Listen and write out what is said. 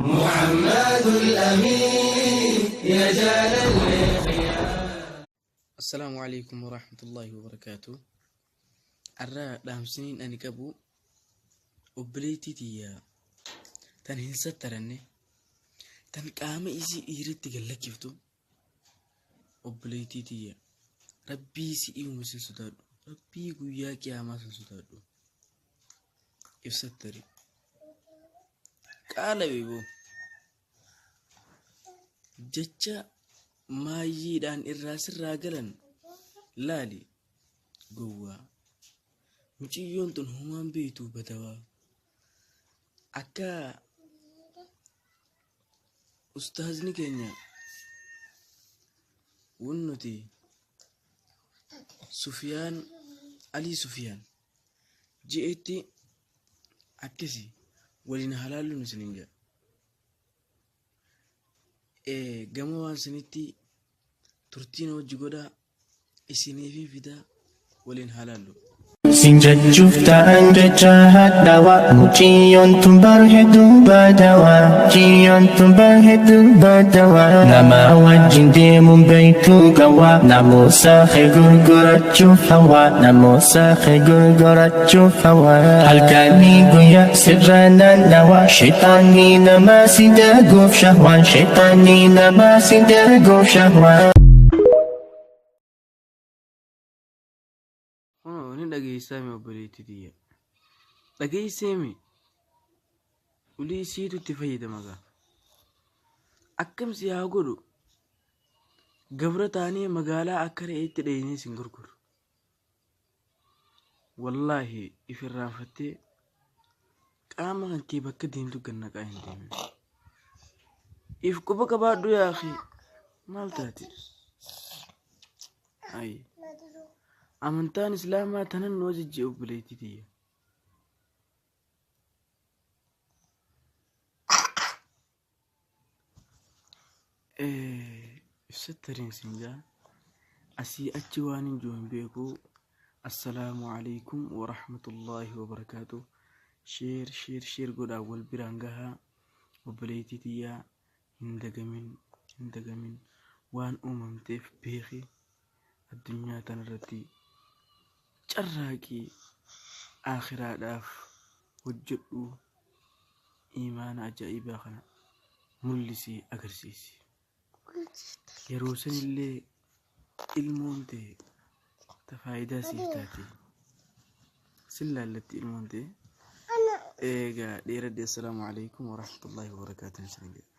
محمد الأمين يا جال السلام عليكم ورحمة الله وبركاته. الرا دام سنين أني كبو وبليتي تيا تنهنسة ترني تنقام إيزي إيرت تقلق كيفتو وبليتي تيا ربي سيئو مسن سدادو ربي قويا كياما سن سدادو إفستري قال بيبو جتشا maayiidhaan irraa sirraa galan laali gowwaa muciyyoon tun humaan beektuu badawaa akka ustaazni keenya wunnuti Sufiyaan Alii Sufiyaan je'etti akkasi waliin halaalluun isiniin jedha. Gama waan sanitti turtiin hojii godhaa isinii fi fidaa waliin halaallu. Sinjachuuf ta'an jecha hadhaawaa muciyyoon tun bareedduu badawaa muciyyoon tun bareedduu badawaa nama wajjin deemuun beektuu gawaa namoota gurgurachuuf hawaa namoota gurgurachuuf hawaa halkanii guyyaa sirra naannawaa sheexaanii nama si daguuf shahwaan sheexaanii nama si daguuf shahwaan. Dhageessame obboleettii tiyya dhageessame ulii isiitu itti fayyadama gaa akkamsi haa godhu gabra taanee magaalaa akka re'eetti dheenee sin gurguru wallaahi if irraanfattee qaama kan kee bakka deemtu gannaqaa hin deemin if quba qabaadhu yaa akhi maal taate ayi amantaan islaamaa tanan noo jijjii obboleettii tiyya ibsattariin sinjaa asii achi waan hin jiru hin beeku. Assalaamu alaikum warahmatullaahi wabarakaatuh. sheer godhaa wal biraan gahaa obboleettii tiyyaa hin dagamin waan uumamteef beeki addunyaa tanarratti carraaqii aakhiraadhaaf hojjedhu iimaana ajaa'ibaa kana mul'isii agarsiisi yeroo sanillee ilmoon ta'e ta faayidaa siif taate sin laallatti ilmoon ta'e eegaa dheeradde. Assalaamu alaikum warahmatullaahi wabarakaatuh.